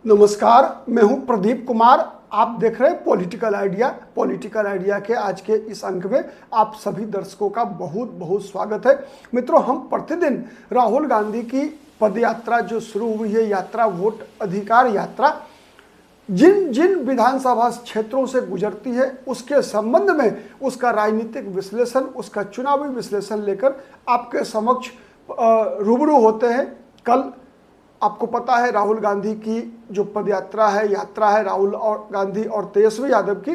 नमस्कार, मैं हूं प्रदीप कुमार। आप देख रहे हैं पॉलिटिकल आइडिया के आज के इस अंक में आप सभी दर्शकों का बहुत बहुत स्वागत है। मित्रों, हम प्रतिदिन राहुल गांधी की पदयात्रा जो शुरू हुई है, यात्रा वोट अधिकार यात्रा, जिन जिन विधानसभा क्षेत्रों से गुजरती है उसके संबंध में उसका राजनीतिक विश्लेषण, उसका चुनावी विश्लेषण लेकर आपके समक्ष रूबरू होते हैं। कल आपको पता है राहुल गांधी की जो पदयात्रा है, यात्रा है, राहुल और गांधी और तेजस्वी यादव की,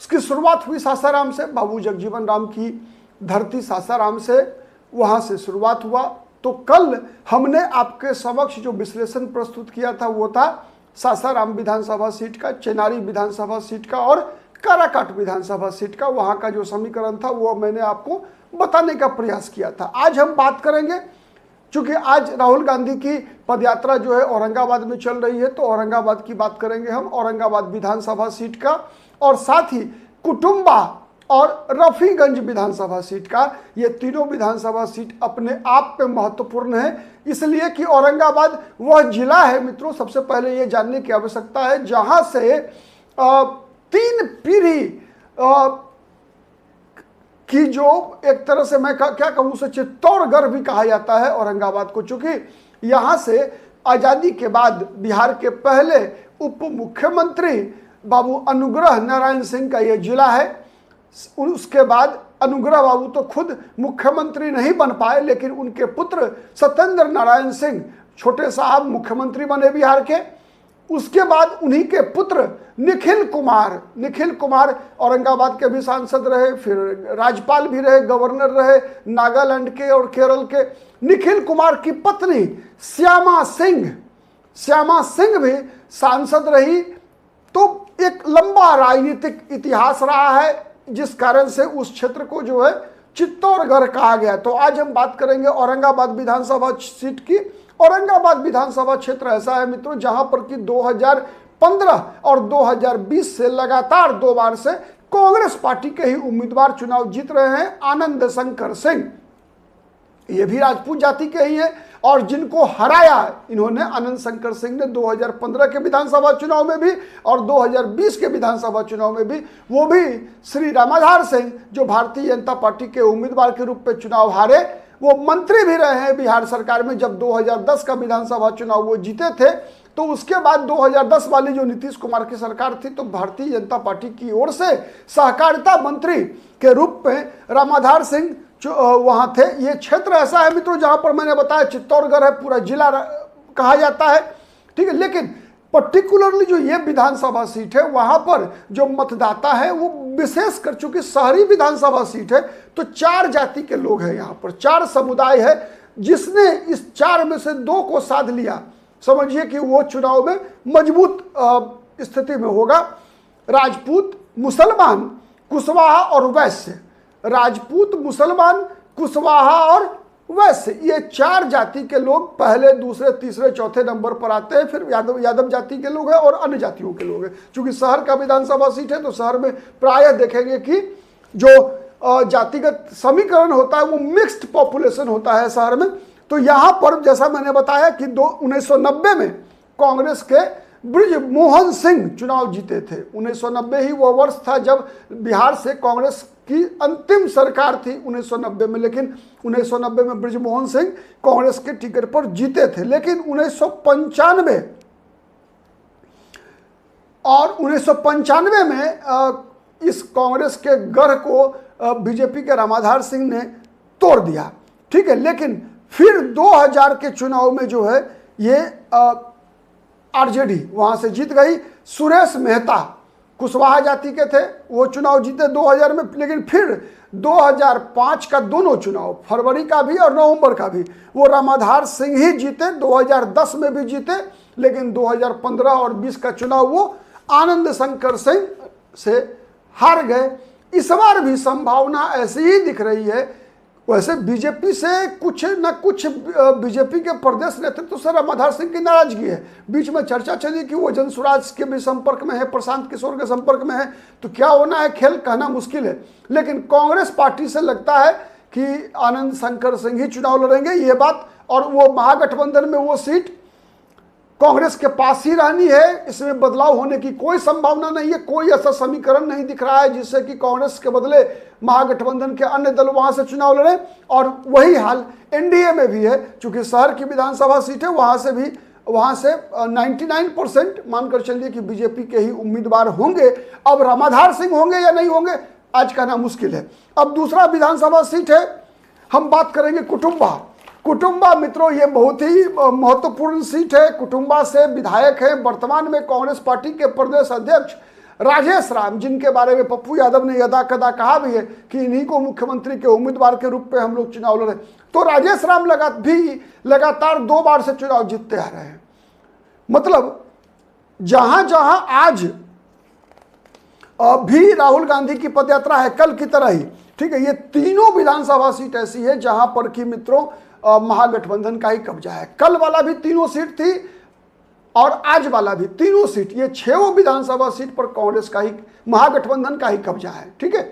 उसकी शुरुआत हुई सासाराम से। बाबू जगजीवन राम की धरती सासाराम से, वहाँ से शुरुआत हुआ। तो कल हमने आपके समक्ष जो विश्लेषण प्रस्तुत किया था वो था सासाराम विधानसभा सीट का, चेनारी विधानसभा सीट का और काराकाट विधानसभा सीट का। वहाँ का जो समीकरण था वो मैंने आपको बताने का प्रयास किया था। आज हम बात करेंगे, चूंकि आज राहुल गांधी की पदयात्रा जो है औरंगाबाद में चल रही है, तो औरंगाबाद की बात करेंगे हम, औरंगाबाद विधानसभा सीट का, और साथ ही कुटुंबा और रफीगंज विधानसभा सीट का। ये तीनों विधानसभा सीट अपने आप में महत्वपूर्ण है, इसलिए कि औरंगाबाद वह जिला है मित्रों, सबसे पहले ये जानने की आवश्यकता है, जहां से 3 पीढ़ी कि जो एक तरह से मैं क्या कहूँ उसे चित्तौड़गढ़ भी कहा जाता है औरंगाबाद को, चूंकि यहाँ से आज़ादी के बाद बिहार के पहले उप मुख्यमंत्री बाबू अनुग्रह नारायण सिंह का ये जिला है। उसके बाद अनुग्रह बाबू तो खुद मुख्यमंत्री नहीं बन पाए, लेकिन उनके पुत्र सत्येंद्र नारायण सिंह छोटे साहब मुख्यमंत्री बने बिहार के। उसके बाद उन्हीं के पुत्र निखिल कुमार औरंगाबाद के भी सांसद रहे, फिर राज्यपाल भी रहे, गवर्नर रहे नागालैंड के और केरल के। निखिल कुमार की पत्नी श्यामा सिंह भी सांसद रही। तो एक लंबा राजनीतिक इतिहास रहा है, जिस कारण से उस क्षेत्र को जो है चित्तौड़गढ़ कहा गया। तो आज हम बात करेंगे औरंगाबाद विधानसभा सीट की। औरंगाबाद विधानसभा क्षेत्र ऐसा है मित्रों, जहां पर कि 2015 और 2020 से लगातार 2 बार से कांग्रेस पार्टी के ही उम्मीदवार चुनाव जीत रहे हैं। आनंद शंकर सिंह ये भी राजपूत जाति के ही हैं, और जिनको हराया इन्होंने, आनंद शंकर सिंह ने 2015 के विधानसभा चुनाव में भी और 2020 के विधानसभा चुनाव में भी, वो भी श्री रामाधार सिंह जो भारतीय जनता पार्टी के उम्मीदवार के रूप में चुनाव हारे, वो मंत्री भी रहे हैं बिहार सरकार में। जब 2010 का विधानसभा चुनाव वो जीते थे, तो उसके बाद 2010 वाली जो नीतीश कुमार की सरकार थी, तो भारतीय जनता पार्टी की ओर से सहकारिता मंत्री के रूप में रामाधार सिंह वहां थे। ये क्षेत्र ऐसा है मित्रों जहां पर मैंने बताया चित्तौड़गढ़ है, पूरा जिला कहा जाता है, ठीक है। लेकिन पर्टिकुलरली जो ये विधानसभा सीट है, वहां पर जो मतदाता है वो विशेष कर, चूंकि शहरी विधानसभा सीट है, तो 4 जाति के लोग हैं यहाँ पर, 4 समुदाय है। जिसने इस 4 में से 2 को साध लिया, समझिए कि वो चुनाव में मजबूत स्थिति में होगा। राजपूत, मुसलमान, कुशवाहा और वैश्य। राजपूत, मुसलमान, कुशवाहा और वैश्य, ये 4 जाति के लोग पहले, दूसरे, तीसरे, चौथे नंबर पर आते हैं। फिर यादव जाति के लोग हैं और अन्य जातियों के लोग हैं। चूंकि शहर का विधानसभा सीट है, तो शहर में प्रायः देखेंगे कि जो जातिगत समीकरण होता है वो मिक्स्ड पॉपुलेशन होता है शहर में। तो यहाँ पर जैसा मैंने बताया कि 1990 में कांग्रेस के बृजमोहन सिंह चुनाव जीते थे। 1990 ही वो वर्ष था जब बिहार से कांग्रेस की अंतिम सरकार थी 1990 में, लेकिन 1990 में बृजमोहन सिंह कांग्रेस के टिकट पर जीते थे। लेकिन 1995 और 1995 में इस कांग्रेस के गढ़ को बीजेपी के रामाधार सिंह ने तोड़ दिया, ठीक है। लेकिन फिर 2000 के चुनाव में जो है ये आरजेडी वहां से जीत गई। सुरेश मेहता कुशवाहा जाति के थे, वो चुनाव जीते 2000 में। लेकिन फिर 2005 का दोनों चुनाव, फरवरी का भी और नवंबर का भी, वो रामाधार सिंह ही जीते। 2010 में भी जीते, लेकिन 2015 और 20 का चुनाव वो आनंद शंकर सिंह से हार गए। इस बार भी संभावना ऐसी ही दिख रही है। वैसे बीजेपी से कुछ न कुछ बीजेपी के प्रदेश नेतृत्व से रामाधार सिंह की नाराजगी है। बीच में चर्चा चली कि वो जनसुराज के भी संपर्क में है, प्रशांत किशोर के संपर्क में है। तो क्या होना है खेल कहना मुश्किल है, लेकिन कांग्रेस पार्टी से लगता है कि आनंद शंकर सिंह ही चुनाव लड़ेंगे, ये बात। और वो महागठबंधन में वो सीट कांग्रेस के पास ही रहनी है, इसमें बदलाव होने की कोई संभावना नहीं है। कोई ऐसा समीकरण नहीं दिख रहा है जिससे कि कांग्रेस के बदले महागठबंधन के अन्य दल वहां से चुनाव लड़े। और वही हाल एनडीए में भी है, चूंकि शहर की विधानसभा सीट है, वहां से 99% मानकर चलिए कि बीजेपी के ही उम्मीदवार होंगे। अब रामाधार सिंह होंगे या नहीं होंगे आज कहना मुश्किल है। अब दूसरा विधानसभा सीट है, हम बात करेंगे कुटुंबा मित्रों, ये बहुत ही महत्वपूर्ण सीट है। कुटुंबा से विधायक है वर्तमान में कांग्रेस पार्टी के प्रदेश अध्यक्ष राजेश राम, जिनके बारे में पप्पू यादव ने यदा कदा कहा भी है कि इन्हीं को मुख्यमंत्री के उम्मीदवार के रूप में हम लोग चुनाव लड़े। तो राजेश राम लगातार 2 बार से चुनाव जीतते आ रहे हैं। मतलब जहां जहां आज भी राहुल गांधी की पदयात्रा है कल की तरह ही, ठीक है, ये तीनों विधानसभा सीट ऐसी है जहां पर कि मित्रों महागठबंधन का ही कब्जा है। कल वाला भी तीनों सीट थी और आज वाला भी तीनों सीट, ये 6 विधानसभा सीट पर कांग्रेस का ही, महागठबंधन का ही कब्जा है। ठीक है,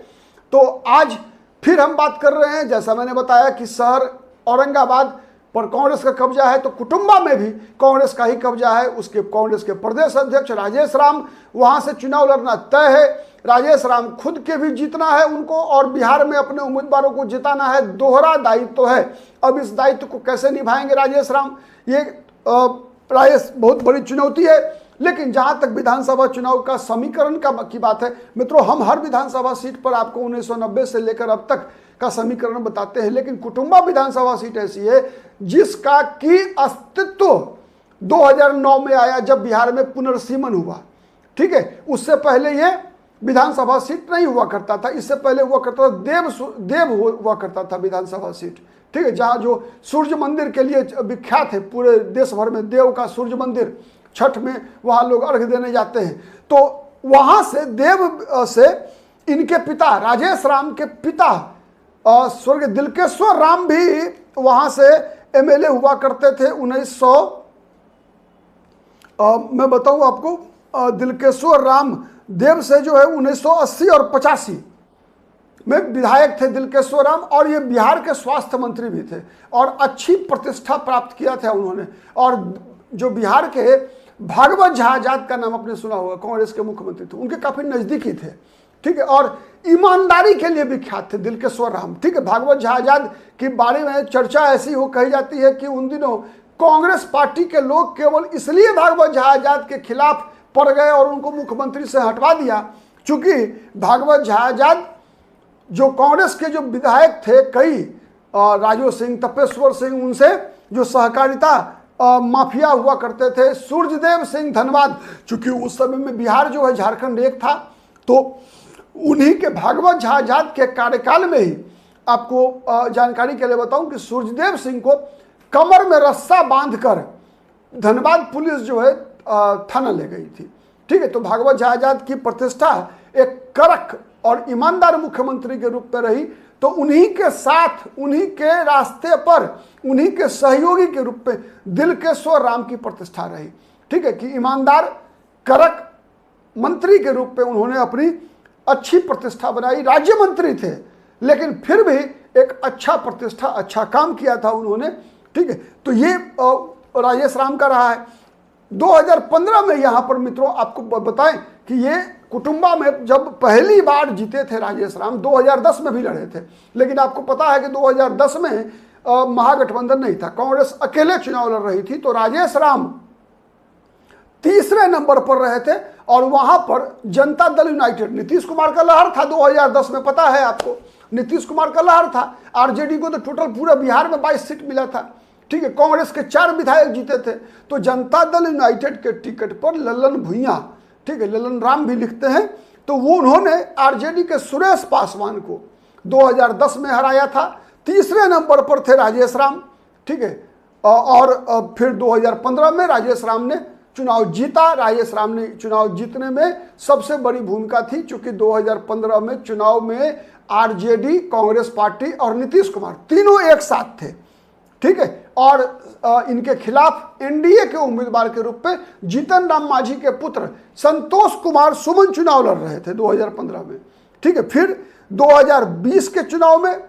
तो आज फिर हम बात कर रहे हैं, जैसा मैंने बताया कि शहर औरंगाबाद पर कांग्रेस का कब्जा है, तो कुटुंबा में भी कांग्रेस का ही कब्जा है। उसके कांग्रेस के प्रदेश अध्यक्ष राजेश राम, वहां से चुनाव लड़ना तय है। राजेश राम खुद के भी जीतना है उनको और बिहार में अपने उम्मीदवारों को जिताना है। दोहरा दायित्व है। अब इस दायित्व को कैसे निभाएंगे राजेश राम, ये राजेश बहुत बड़ी चुनौती है। लेकिन जहां तक विधानसभा चुनाव का समीकरण की बात है मित्रों, हम हर विधानसभा सीट पर आपको 1990 से लेकर अब तक का समीकरण बताते हैं, लेकिन कुटुंबा विधानसभा सीट ऐसी है जिसका की अस्तित्व 2009 में आया जब बिहार में पुनर्सीमन हुआ। ठीक है, उससे पहले ये विधानसभा सीट नहीं हुआ करता था, इससे पहले हुआ करता था देव हुआ करता था विधानसभा सीट। ठीक है, जहाँ जो सूर्य मंदिर के लिए विख्यात है, पूरे देश भर में देव का सूर्य मंदिर, छठ में वहाँ लोग अर्घ्य देने जाते हैं। तो वहाँ से देव से इनके पिता राजेश राम के पिता स्वर्गीय दिलकेश्वर राम भी वहाँ से एमएलए हुआ करते थे। 1900 मैं बताऊँ आपको, दिलकेश्वर राम देव से जो है 1980 और 85 में विधायक थे दिलकेश्वर राम, और ये बिहार के स्वास्थ्य मंत्री भी थे और अच्छी प्रतिष्ठा प्राप्त किया था उन्होंने। और जो बिहार के भागवत झा आजाद का नाम आपने सुना होगा, कांग्रेस के मुख्यमंत्री थे, उनके काफी नजदीकी थे। ठीक है, और ईमानदारी के लिए विख्यात थे दिलकेश्वर राम। ठीक है, भागवत झा आजाद के बारे में चर्चा ऐसी हो कही जाती है कि उन दिनों कांग्रेस पार्टी के लोग केवल इसलिए भागवत झा आजाद के खिलाफ पड़ गए और उनको मुख्यमंत्री से हटवा दिया, क्योंकि भागवत झा आजाद जो कांग्रेस के जो विधायक थे कई, राजू सिंह, तपेश्वर सिंह, उनसे जो सहकारिता माफिया हुआ करते थे, सूर्यदेव सिंह धनबाद, चूंकि उस समय में बिहार जो है झारखंड एक था, तो उन्हीं के भागवत झा आजाद के कार्यकाल में ही आपको जानकारी के लिए बताऊं कि सूर्यदेव सिंह को कमर में रस्सा बांधकर धनबाद पुलिस जो है थाना ले गई थी। ठीक है, तो भागवत झा आजाद की प्रतिष्ठा एक कड़क और ईमानदार मुख्यमंत्री के रूप में रही, तो उन्हीं के साथ, उन्हीं के रास्ते पर, उन्हीं के सहयोगी के रूप में दिलकेश्वर राम की प्रतिष्ठा रही। ठीक है, कि ईमानदार कड़क मंत्री के रूप में उन्होंने अपनी अच्छी प्रतिष्ठा बनाई। राज्य मंत्री थे लेकिन फिर भी एक अच्छा प्रतिष्ठा, अच्छा काम किया था उन्होंने। ठीक है, तो ये राजेश राम का रहा है। 2015 में यहाँ पर मित्रों आपको बताएं कि ये कुटुंबा में जब पहली बार जीते थे राजेश राम, 2010 में भी लड़े थे, लेकिन आपको पता है कि 2010 में महागठबंधन नहीं था, कांग्रेस अकेले चुनाव लड़ रही थी, तो राजेश राम तीसरे नंबर पर रहे थे और वहां पर जनता दल यूनाइटेड, नीतीश कुमार का लहर था 2010 में, पता है आपको, नीतीश कुमार का लहर था। आरजेडी को तो टोटल पूरा बिहार में 22 सीट मिला था। ठीक है, कांग्रेस के 4 विधायक जीते थे, तो जनता दल यूनाइटेड के टिकट पर ललन भुइयां, ठीक है, ललन राम भी लिखते हैं, तो वो उन्होंने आरजेडी के सुरेश पासवान को 2010 में हराया था। तीसरे नंबर पर थे राजेश राम। ठीक है, और फिर 2015 में राजेश राम ने चुनाव जीता। राजेश राम ने चुनाव जीतने में सबसे बड़ी भूमिका थी, क्योंकि 2015 में चुनाव में आरजेडी, कांग्रेस पार्टी और नीतीश कुमार तीनों एक साथ थे। ठीक है, और इनके खिलाफ एनडीए के उम्मीदवार के रूप में जीतन राम मांझी के पुत्र संतोष कुमार सुमन चुनाव लड़ रहे थे 2015 में। ठीक है, फिर 2020 के चुनाव में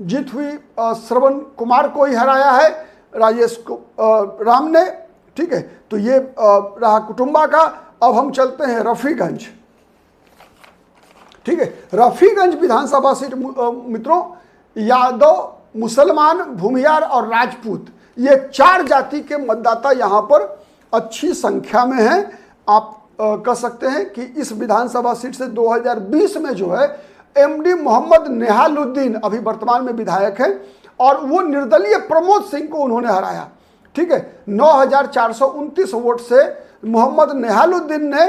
जीत हुई श्रवण कुमार को ही हराया है राजेश राम ने, ठीक है, तो ये रहा कुटुंबा का। अब हम चलते हैं रफीगंज। ठीक है, रफीगंज विधानसभा सीट मित्रों, यादव, मुसलमान, भूमियार और राजपूत, ये 4 जाति के मतदाता यहाँ पर अच्छी संख्या में हैं। आप कह सकते हैं कि इस विधानसभा सीट से 2020 में जो है एमडी मोहम्मद नेहालुद्दीन अभी वर्तमान में विधायक हैं और वो निर्दलीय प्रमोद सिंह को उन्होंने हराया। ठीक है, 9429 वोट से मोहम्मद नेहालुद्दीन ने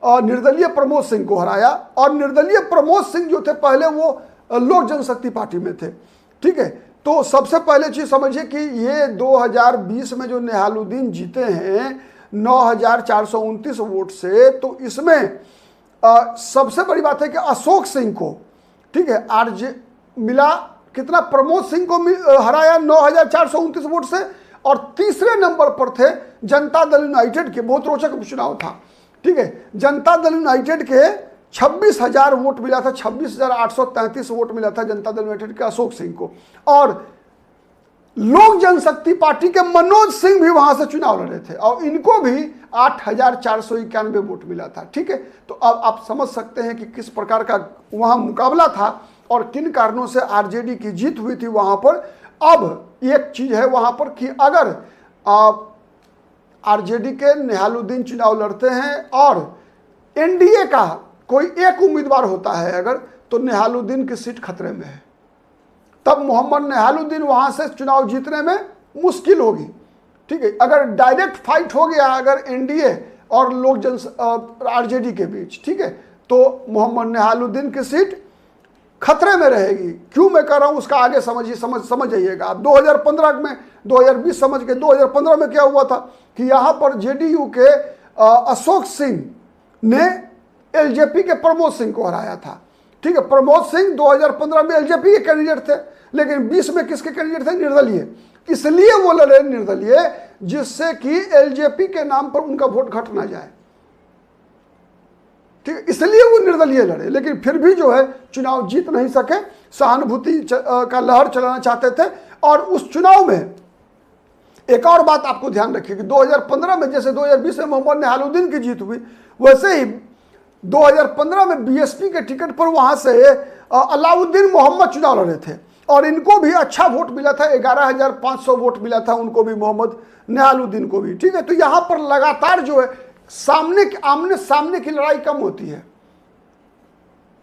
निर्दलीय प्रमोद सिंह को हराया। और निर्दलीय प्रमोद सिंह जो थे पहले वो लोक जनशक्ति पार्टी में थे। ठीक है, तो सबसे पहले चीज समझिए कि ये 2020 में जो नेहालुद्दीन जीते हैं 9429 वोट से, तो इसमें सबसे बड़ी बात है कि अशोक सिंह को, ठीक है, आरजे मिला कितना, प्रमोद सिंह को हराया 9429 वोट से। और तीसरे नंबर पर थे जनता दल यूनाइटेड के, बहुत रोचक चुनाव था। ठीक है, जनता दल यूनाइटेड के 26,000 वोट मिला था, 26,833 वोट मिला था जनता दल यूनाइटेड के अशोक सिंह को। और लोक जनशक्ति पार्टी के मनोज सिंह भी वहां से चुनाव लड़े थे और इनको भी 8,491 वोट मिला था। ठीक है, तो अब आप समझ सकते हैं कि किस प्रकार का वहां मुकाबला था और किन कारणों से आरजेडी की जीत हुई थी वहां पर। अब एक चीज है वहां पर कि अगर आरजेडी के नेहालुद्दीन चुनाव लड़ते हैं और एनडीए का कोई एक उम्मीदवार होता है अगर, तो नेहालुद्दीन की सीट खतरे में है, तब मोहम्मद नेहालुद्दीन वहां से चुनाव जीतने में मुश्किल होगी। ठीक है, अगर डायरेक्ट फाइट हो गया अगर एनडीए और लोक आरजेडी के बीच, ठीक है, तो मोहम्मद नेहालुद्दीन की सीट खतरे में रहेगी। क्यों मैं कह रहा हूं उसका आगे समझ जाइएगा आप। 2015 में 2020 समझ के 2015 में क्या हुआ था कि यहां पर जेडीयू के अशोक सिंह ने एलजेपी के प्रमोद सिंह को हराया था। ठीक है, प्रमोद सिंह 2015 में एलजेपी के कैंडिडेट थे, लेकिन 20 में किसके कैंडिडेट थे, निर्दलीय। इसलिए वो लड़े निर्दलीय, जिससे कि एलजेपी के नाम पर उनका वोट घट ना जाए। ठीक है, इसलिए वो निर्दलीय लड़े, लेकिन फिर भी जो है चुनाव जीत नहीं सके, सहानुभूति का लहर चलाना चाहते थे। और उस चुनाव में एक और बात आपको ध्यान रखिए कि 2015 में जैसे 2020 में मोहम्मद नेहालुद्दीन की जीत हुई, वैसे ही 2015 में बीएसपी के टिकट पर वहां से अलाउद्दीन मोहम्मद चुनाव लड़े थे और इनको भी अच्छा वोट मिला था, 11,500 वोट मिला था उनको भी, मोहम्मद नेहालुद्दीन को भी। ठीक है, तो यहां पर लगातार जो है आमने सामने की लड़ाई कम होती है।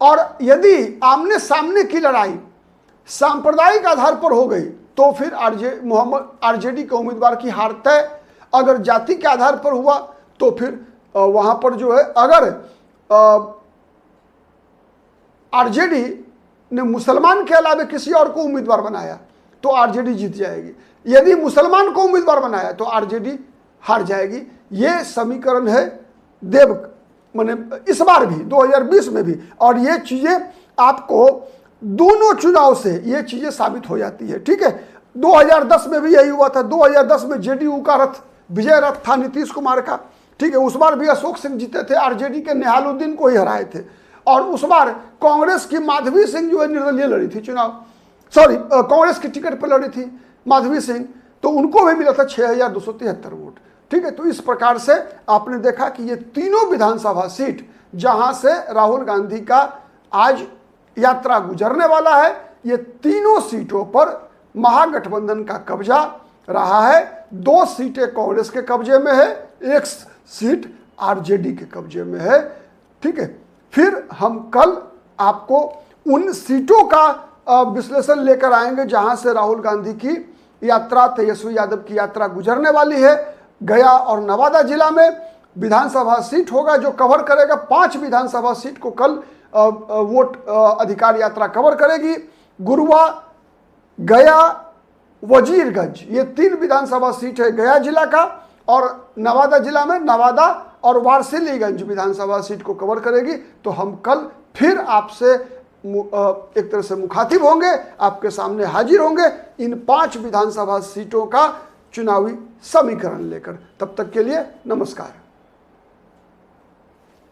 और यदि आमने सामने की लड़ाई सांप्रदायिक आधार पर हो गई तो फिर आरजेडी के उम्मीदवार की हार तय। अगर जाति के आधार पर हुआ तो फिर वहां पर जो है अगर आरजेडी ने मुसलमान के अलावा किसी और को उम्मीदवार बनाया तो आरजेडी जीत जाएगी, यदि मुसलमान को उम्मीदवार बनाया तो आरजेडी हार जाएगी। ये समीकरण है देव माने इस बार भी 2020 में भी, और ये चीजें आपको दोनों चुनाव से ये चीजें साबित हो जाती है। ठीक है, 2010 में भी यही हुआ था। 2010 में जेडीयू का रथ, विजय रथ था नीतीश कुमार का। ठीक है, उस बार भी अशोक सिंह जीते थे, आरजेडी के नेहालुद्दीन को ही हराए थे। और उस बार कांग्रेस की माधवी सिंह जो है निर्दलीय लड़ी थी चुनाव, कांग्रेस की टिकट पर लड़ी थी माधवी सिंह, तो उनको भी मिला था 6,273 वोट। ठीक है, तो इस प्रकार से आपने देखा कि ये तीनों विधानसभा सीट जहां से राहुल गांधी का आज यात्रा गुजरने वाला है, ये तीनों सीटों पर महागठबंधन का कब्जा रहा है। 2 सीटें कांग्रेस के कब्जे में है, 1 सीट आरजेडी के कब्जे में है। ठीक है, फिर हम कल आपको उन सीटों का विश्लेषण लेकर आएंगे जहां से राहुल गांधी की यात्रा, तेजस्वी यादव की यात्रा गुजरने वाली है। गया और नवादा जिला में विधानसभा सीट होगा जो कवर करेगा, 5 विधानसभा सीट को कल वोट अधिकार यात्रा कवर करेगी। गुरुआ, गया, वजीरगंज, ये 3 विधानसभा सीट है गया जिला का, और नवादा जिला में नवादा और वारसिलीगंज विधानसभा सीट को कवर करेगी। तो हम कल फिर आपसे एक तरह से मुखातिब होंगे, आपके सामने हाजिर होंगे इन 5 विधानसभा सीटों का चुनावी समीकरण लेकर। तब तक के लिए नमस्कार।